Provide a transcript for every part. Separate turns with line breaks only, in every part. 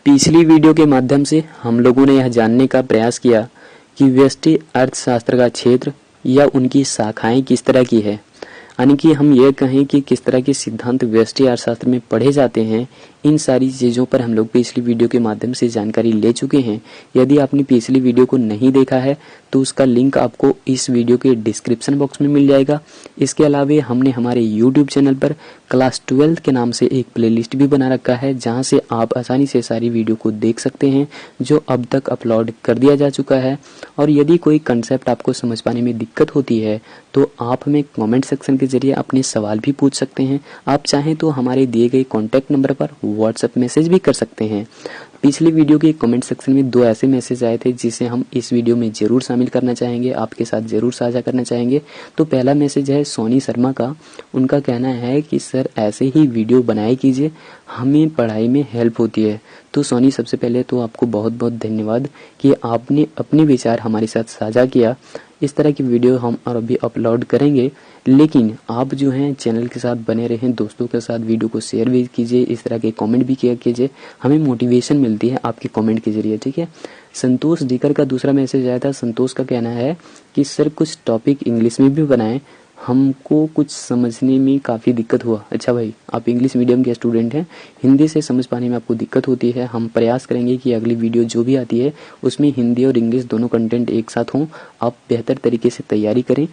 पिछली वीडियो के माध्यम से हम लोगों ने यह जानने का प्रयास किया कि व्यष्टि अर्थशास्त्र का क्षेत्र या उनकी शाखाएं किस तरह की है, यानी कि हम ये कहें कि किस तरह के सिद्धांत व्यष्टि अर्थशास्त्र में पढ़े जाते हैं। इन सारी चीज़ों पर हम लोग पिछली वीडियो के माध्यम से जानकारी ले चुके हैं। यदि आपने पिछली वीडियो को नहीं देखा है तो उसका लिंक आपको इस वीडियो के डिस्क्रिप्शन बॉक्स में मिल जाएगा। इसके अलावा हमने हमारे यूट्यूब चैनल पर क्लास 12 के नाम से एक प्लेलिस्ट भी बना रखा है, जहां से आप आसानी से सारी वीडियो को देख सकते हैं जो अब तक अपलोड कर दिया जा चुका है। और यदि कोई कंसेप्ट आपको समझ पाने में दिक्कत होती है तो आप हमें कमेंट सेक्शन के जरिए अपने सवाल भी पूछ सकते हैं। आप चाहें तो हमारे दिए गए कॉन्टैक्ट नंबर पर व्हाट्सएप मैसेज भी कर सकते हैं। पिछली वीडियो के कमेंट सेक्शन में 2 ऐसे मैसेज आए थे जिसे हम इस वीडियो में जरूर शामिल करना चाहेंगे, आपके साथ जरूर साझा करना चाहेंगे। तो पहला मैसेज है सोनी शर्मा का। उनका कहना है कि सर ऐसे ही वीडियो बनाए कीजिए, हमें पढ़ाई में हेल्प होती है। तो सोनी, सबसे पहले तो आपको बहुत बहुत धन्यवाद कि आपने अपने विचार हमारे साथ साझा किया। इस तरह की वीडियो हम और भी अपलोड करेंगे, लेकिन आप जो हैं चैनल के साथ बने रहें, दोस्तों के साथ वीडियो को शेयर भी कीजिए, इस तरह के कमेंट भी किया कीजिए, हमें मोटिवेशन मिलती है आपके कमेंट के जरिए, ठीक है। संतोष डीकर का दूसरा मैसेज आया था। संतोष का कहना है कि सर कुछ टॉपिक इंग्लिश में भी बनाएं, हमको कुछ समझने में काफ़ी दिक्कत हुआ। अच्छा भाई, आप इंग्लिश मीडियम के स्टूडेंट हैं, हिंदी से समझ पाने में आपको दिक्कत होती है। हम प्रयास करेंगे कि अगली वीडियो जो भी आती है उसमें हिंदी और इंग्लिश दोनों कंटेंट एक साथ हों, आप बेहतर तरीके से तैयारी करें।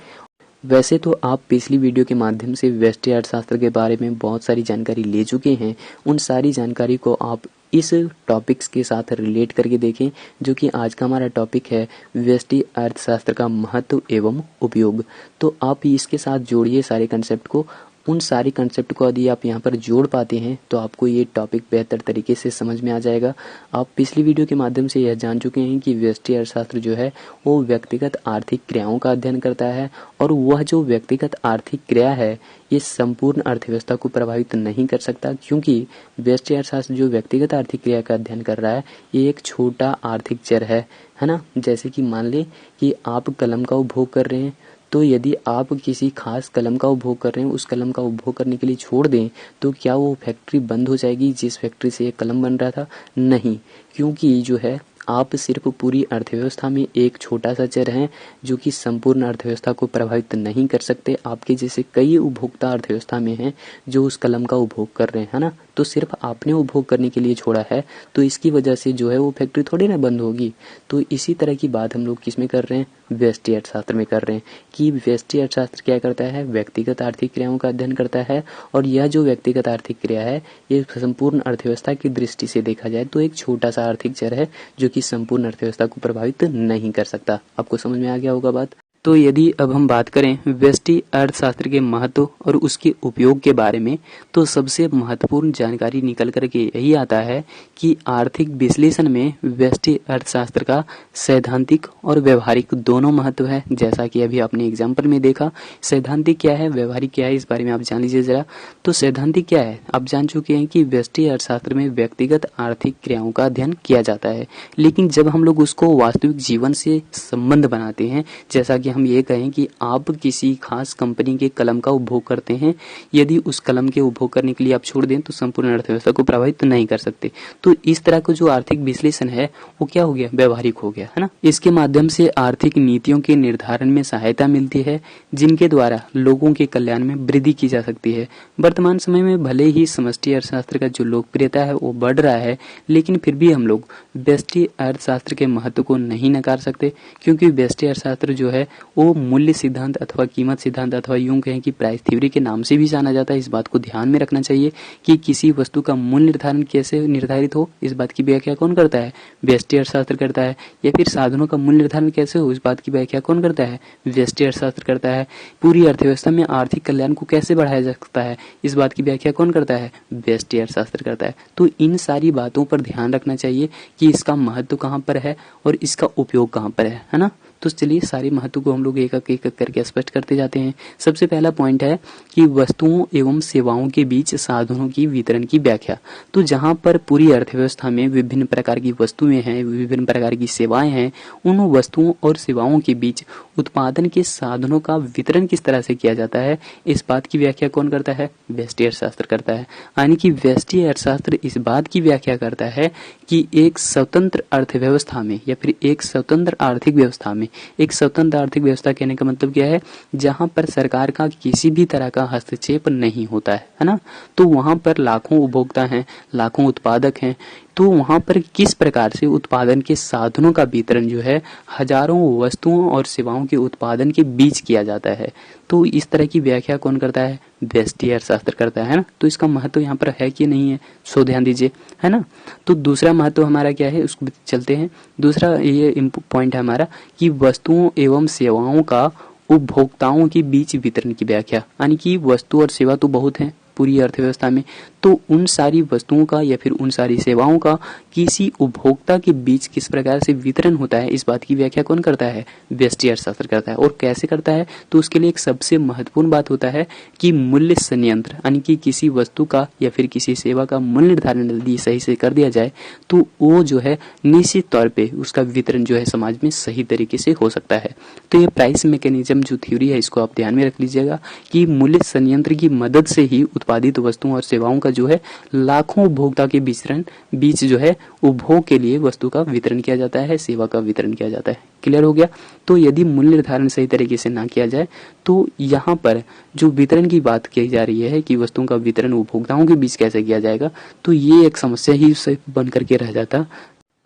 वैसे तो आप पिछली वीडियो के माध्यम से व्यष्टि अर्थशास्त्र के बारे में बहुत सारी जानकारी ले चुके हैं। उन सारी जानकारी को आप इस टॉपिक्स के साथ रिलेट करके देखें, जो कि आज का हमारा टॉपिक है व्यष्टि अर्थशास्त्र का महत्व एवं उपयोग। तो आप इसके साथ जोड़िए सारे कंसेप्ट को। उन सारे कंसेप्ट को यदि आप यहाँ पर जोड़ पाते हैं तो आपको ये टॉपिक बेहतर तरीके से समझ में आ जाएगा। आप पिछली वीडियो के माध्यम से यह जान चुके हैं कि व्यष्टि अर्थशास्त्र जो है वो व्यक्तिगत आर्थिक क्रियाओं का अध्ययन करता है, और वह जो व्यक्तिगत आर्थिक क्रिया है ये संपूर्ण अर्थव्यवस्था को प्रभावित नहीं कर सकता, क्योंकि व्यष्टि अर्थशास्त्र जो व्यक्तिगत आर्थिक क्रिया का अध्ययन कर रहा है ये एक छोटा आर्थिक चर है ना। जैसे कि मान लें कि आप कलम का उपभोग कर रहे हैं, तो यदि आप किसी खास कलम का उपभोग कर रहे हैं, उस कलम का उपभोग करने के लिए छोड़ दें तो क्या वो फैक्ट्री बंद हो जाएगी जिस फैक्ट्री से ये कलम बन रहा था? नहीं, क्योंकि जो है आप सिर्फ पूरी अर्थव्यवस्था में एक छोटा सा चर हैं जो कि संपूर्ण अर्थव्यवस्था को प्रभावित नहीं कर सकते। आपके जैसे कई उपभोक्ता अर्थव्यवस्था में हैं जो उस कलम का उपभोग कर रहे हैं, है ना। तो सिर्फ आपने उपभोग करने के लिए छोड़ा है, तो इसकी वजह से जो है वो फैक्ट्री थोड़ी ना बंद होगी। तो इसी तरह की बात हम लोग किस में कर रहे हैं? व्यष्टि अर्थशास्त्र में कर रहे हैं कि व्यष्टि अर्थशास्त्र क्या करता है? व्यक्तिगत आर्थिक क्रियाओं का अध्ययन करता है, और यह जो व्यक्तिगत आर्थिक क्रिया है ये संपूर्ण अर्थव्यवस्था की दृष्टि से देखा जाए तो एक छोटा सा आर्थिक चर है जो कि संपूर्ण अर्थव्यवस्था को प्रभावित नहीं कर सकता। आपको समझ में आ गया होगा बात। तो यदि अब हम बात करें व्यष्टि अर्थशास्त्र के महत्व और उसके उपयोग के बारे में, तो सबसे महत्वपूर्ण जानकारी निकल करके यही आता है कि आर्थिक विश्लेषण में व्यष्टि अर्थशास्त्र का सैद्धांतिक और व्यवहारिक दोनों महत्व है। जैसा कि अभी आपने एग्जाम्पल में देखा, सैद्धांतिक क्या है, व्यवहारिक क्या है, इस बारे में आप जान लीजिए जरा। तो सैद्धांतिक क्या है, आप जान चुके हैं कि व्यष्टि अर्थशास्त्र में व्यक्तिगत आर्थिक क्रियाओं का अध्ययन किया जाता है, लेकिन जब हम लोग उसको वास्तविक जीवन से संबंध बनाते हैं, जैसा कि हम ये कहें कि आप किसी खास कंपनी के कलम का उपभोग करते हैं, यदि उस कलम के उपभोग करने के लिए आप छोड़ दें तो संपूर्ण अर्थव्यवस्था को प्रभावित नहीं कर सकते। तो इस तरह का जो आर्थिक विश्लेषण है वो क्या हो गया? व्यवहारिक हो गया, है ना। इसके माध्यम से आर्थिक नीतियों के निर्धारण में सहायता मिलती है, जिनके द्वारा लोगों के कल्याण में वृद्धि की जा सकती है। वर्तमान समय में भले ही समष्टि अर्थशास्त्र का जो लोकप्रियता है वो बढ़ रहा है, लेकिन फिर भी हम लोग व्यष्टि अर्थशास्त्र के महत्व को नहीं नकार सकते, क्योंकि व्यष्टि अर्थशास्त्र जो है वो मूल्य सिद्धांत अथवा कीमत सिद्धांत अथवा यूं कहें कि प्राइस थ्योरी के नाम से भी जाना जाता है। इस बात को ध्यान में रखना चाहिए कि किसी वस्तु का मूल्य निर्धारण कैसे निर्धारित हो, इस बात की व्याख्या कौन करता है? व्यष्टि अर्थशास्त्र करता है। या फिर साधनों का मूल्य निर्धारण कैसे हो, इस बात की व्याख्या कौन करता है? व्यष्टि अर्थशास्त्र करता है। पूरी अर्थव्यवस्था में आर्थिक कल्याण को कैसे बढ़ाया जा सकता है, इस बात की व्याख्या कौन करता है? व्यष्टि अर्थशास्त्र करता है। तो इन सारी बातों पर ध्यान रखना चाहिए कि इसका महत्व कहाँ पर है और इसका उपयोग कहाँ पर है ना। तो चलिए सारे महत्व को हम लोग एक एक करके स्पष्ट करते जाते हैं। सबसे पहला पॉइंट है कि वस्तुओं एवं सेवाओं के बीच साधनों की वितरण की व्याख्या। तो जहां पर पूरी अर्थव्यवस्था में विभिन्न प्रकार की वस्तुएं हैं, विभिन्न प्रकार की सेवाएं हैं, उन वस्तुओं और सेवाओं के बीच उत्पादन के साधनों का वितरण किस तरह से किया जाता है, इस बात की व्याख्या कौन करता है? व्यष्टि अर्थशास्त्र करता है। यानी कि व्यष्टि अर्थशास्त्र इस बात की व्याख्या करता है कि एक स्वतंत्र अर्थव्यवस्था में या फिर एक स्वतंत्र आर्थिक व्यवस्था में, एक स्वतंत्र आर्थिक व्यवस्था कहने का मतलब क्या है? जहां पर सरकार का किसी भी तरह का हस्तक्षेप नहीं होता है ना? तो वहां पर लाखों उपभोक्ता हैं, लाखों उत्पादक हैं, तो वहां पर किस प्रकार से उत्पादन के साधनों का वितरण जो है हजारों वस्तुओं और सेवाओं के उत्पादन के बीच किया जाता है। तो इस तरह की व्याख्या कौन करता है? व्यष्टि अर्थशास्त्र करता है ना? तो इसका महत्व यहाँ पर है कि नहीं है, सो ध्यान दीजिए, है ना? तो दूसरा महत्व हमारा क्या है, उसको चलते हैं। दूसरा ये पॉइंट है हमारा कि वस्तुओं एवं सेवाओं का उपभोक्ताओं के बीच वितरण की व्याख्या। यानी कि वस्तु और सेवा तो बहुत है पूरी अर्थव्यवस्था में, तो उन सारी वस्तुओं का या फिर उन सारी सेवाओं का किसी उपभोक्ता के बीच किस प्रकार से वितरण होता है, इस बात की व्याख्या कौन करता है? व्यष्टि अर्थशास्त्र करता है। और कैसे करता है? तो उसके लिए एक सबसे महत्वपूर्ण बात होता है कि मूल्य संयंत्र, यानी कि किसी वस्तु का या फिर किसी सेवा का मूल्य निर्धारण यदि सही से कर दिया जाए तो वो जो है निश्चित तौर पर उसका वितरण जो है समाज में सही तरीके से हो सकता है। तो ये प्राइस मैकेनिज्म जो थ्योरी है, इसको आप ध्यान में रख लीजिएगा कि मूल्य संयंत्र की मदद से ही उत्पादित वस्तुओं और सेवाओं का जो है लाखों उपभोक्ता के बीच जो है उपभोग के लिए वस्तु का वितरण किया जाता है, सेवा का वितरण किया जाता है। क्लियर हो गया? तो यदि मूल्य निर्धारण सही तरीके से ना किया जाए तो यहाँ पर जो वितरण की बात की जा रही है कि वस्तुओं का वितरण उपभोक्ताओं के बीच कैसे किया जाएगा, तो ये एक समस्या ही बन करके रह जाता।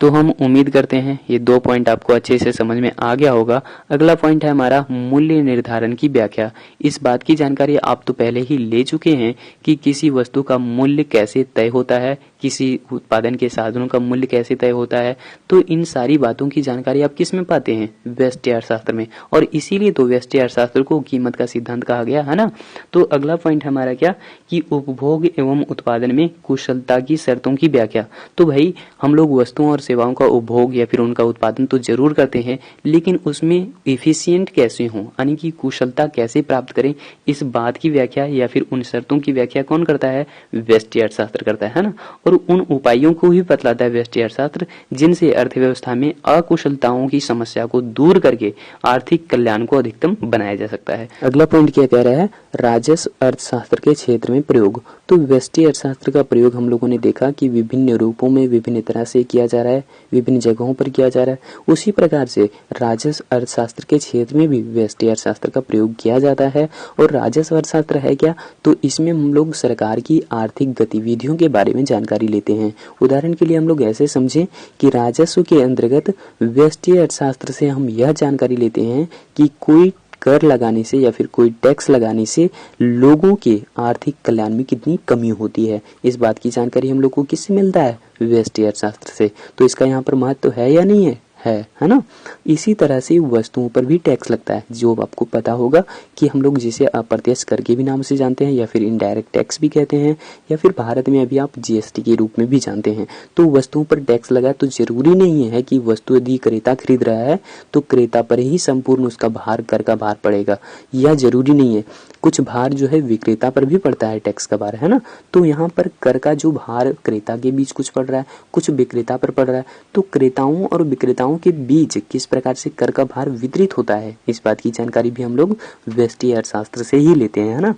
तो हम उम्मीद करते हैं ये 2 पॉइंट आपको अच्छे से समझ में आ गया होगा। अगला पॉइंट है हमारा मूल्य निर्धारण की व्याख्या। इस बात की जानकारी आप तो पहले ही ले चुके हैं कि किसी वस्तु का मूल्य कैसे तय होता है, किसी उत्पादन के साधनों का मूल्य कैसे तय होता है। तो इन सारी बातों की जानकारी आप किस में पाते हैं? व्यष्टि अर्थशास्त्र में। और इसीलिए तो व्यष्टि अर्थशास्त्र को कीमत का सिद्धांत कहा गया है ना। तो अगला पॉइंट हमारा क्या कि उपभोग एवं उत्पादन में कुशलता की शर्तों की व्याख्या। तो भाई हम लोग वस्तुओं और सेवाओं का उपभोग या फिर उनका उत्पादन तो जरूर करते हैं, लेकिन उसमें इफिशिएंट कैसे हों, यानी कि कुशलता कैसे प्राप्त करें, इस बात की व्याख्या या फिर उन शर्तों की व्याख्या कौन करता है? व्यष्टि अर्थशास्त्र करता है ना। और उन उपायों को भी बतलाता है व्यष्टि अर्थशास्त्र जिनसे अर्थव्यवस्था में अकुशलताओं की समस्या को दूर करके आर्थिक कल्याण को अधिकतम बनाया जा सकता है। अगला पॉइंट क्या कह रहा है? राजस्व अर्थशास्त्र के क्षेत्र में प्रयोग। तो व्यष्टि अर्थशास्त्र का प्रयोग हम लोगों ने देखा कि विभिन्न रूपों में विभिन्न तरह से किया जा रहा है, विभिन्न जगहों पर किया जा रहा है। उसी प्रकार से राजस्व अर्थशास्त्र के क्षेत्र में भी व्यष्टि अर्थशास्त्र का प्रयोग किया जाता है। और राजस्व अर्थशास्त्र है क्या? तो इसमें हम लोग सरकार की आर्थिक गतिविधियों के बारे में जानकारी लेते हैं। उदाहरण के लिए हम लोग ऐसे समझें कि राजस्व के अंतर्गत व्यष्टि अर्थशास्त्र से हम यह जानकारी लेते हैं कि कोई कर लगाने से या फिर कोई टैक्स लगाने से लोगों के आर्थिक कल्याण में कितनी कमी होती है, इस बात की जानकारी हम लोग को किससे मिलता है? व्यष्टि अर्थशास्त्र से। तो इसका यहाँ पर महत्व है या नहीं है ना। इसी तरह से वस्तुओं पर भी टैक्स लगता है, जो आपको पता होगा कि हम लोग जिसे अप्रत्यक्ष कर के भी नाम से जानते हैं या फिर इनडायरेक्ट टैक्स भी कहते हैं, या फिर भारत में अभी आप जीएसटी के रूप में भी जानते हैं। तो वस्तुओं पर टैक्स लगा तो जरूरी नहीं है कि वस्तु यदि क्रेता खरीद रहा है तो क्रेता पर ही संपूर्ण उसका भार, कर का भार पड़ेगा, यह जरूरी नहीं है। कुछ भार जो है विक्रेता पर भी पड़ता है, टैक्स का भार, है ना। तो यहाँ पर कर का जो भार क्रेता के बीच कुछ पड़ रहा है, कुछ विक्रेता पर पड़ रहा है। तो क्रेताओं और विक्रेताओं के बीच किस प्रकार से कर का भार वितरित होता है, इस बात की जानकारी भी हम लोग व्यष्टि अर्थशास्त्र से ही लेते हैं, है ना।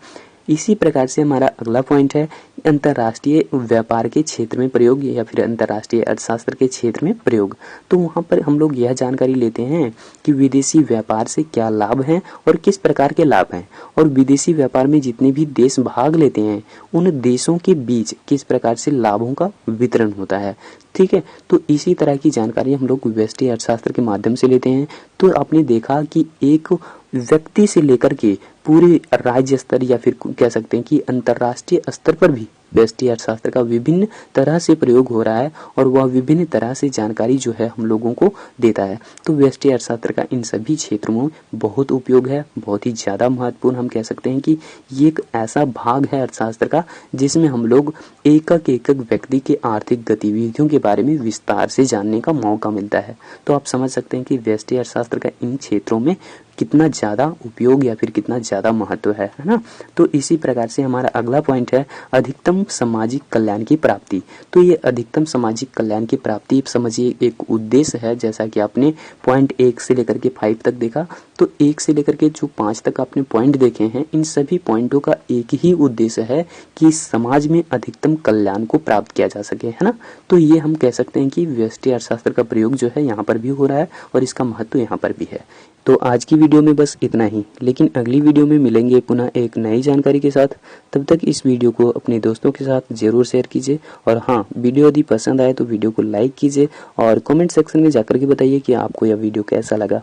इसी प्रकार से हमारा अगला पॉइंट है अंतर्राष्ट्रीय व्यापार के क्षेत्र में प्रयोग या फिर अंतर्राष्ट्रीय अर्थशास्त्र के क्षेत्र में प्रयोग। तो वहाँ पर हम लोग यह जानकारी लेते हैं कि विदेशी व्यापार से क्या लाभ हैं और किस प्रकार के लाभ हैं, और विदेशी व्यापार में जितने भी देश भाग लेते हैं उन देशों के बीच किस प्रकार से लाभों का वितरण होता है। ठीक है, तो इसी तरह की जानकारी हम लोग व्यष्टि अर्थशास्त्र के माध्यम से लेते हैं। तो आपने देखा कि एक व्यक्ति से लेकर के पूरे राज्य स्तर या फिर कह सकते हैं कि अंतर्राष्ट्रीय स्तर पर भी व्यष्टि अर्थशास्त्र का विभिन्न तरह से प्रयोग हो रहा है और वह विभिन्न तरह से जानकारी जो है हम लोगों को देता है। तो व्यष्टि अर्थशास्त्र का इन सभी क्षेत्रों में बहुत उपयोग है, बहुत ही ज़्यादा महत्वपूर्ण। हम कह सकते हैं कि ये एक ऐसा भाग है अर्थशास्त्र का जिसमें हम लोग एक एक व्यक्ति के आर्थिक गतिविधियों के बारे में विस्तार से जानने का मौका मिलता है। तो आप समझ सकते हैं कि व्यष्टि अर्थशास्त्र का इन क्षेत्रों में कितना ज़्यादा उपयोग या फिर कितना ज़्यादा महत्व है ना। तो इसी प्रकार से हमारा अगला पॉइंट है अधिकतम सामाजिक कल्याण की प्राप्ति। तो ये अधिकतम सामाजिक कल्याण की प्राप्ति समझिए एक उद्देश्य है, जैसा कि आपने पॉइंट 1 से लेकर के 5 तक देखा। तो 1 से लेकर के जो 5 तक आपने पॉइंट देखे हैं, इन सभी पॉइंटों का एक ही उद्देश्य है कि समाज में अधिकतम कल्याण को प्राप्त किया जा सके, है ना। तो ये हम कह सकते हैं कि व्यष्टि अर्थशास्त्र का प्रयोग जो है यहाँ पर भी हो रहा है और इसका महत्व यहाँ पर भी है। तो आज की वीडियो में बस इतना ही, लेकिन अगली वीडियो में मिलेंगे पुनः एक नई जानकारी के साथ। तब तक इस वीडियो को अपने दोस्तों के साथ जरूर शेयर कीजिए और हाँ, वीडियो यदि पसंद आए तो वीडियो को लाइक कीजिए और कमेंट सेक्शन में जाकर के बताइए कि आपको यह वीडियो कैसा लगा।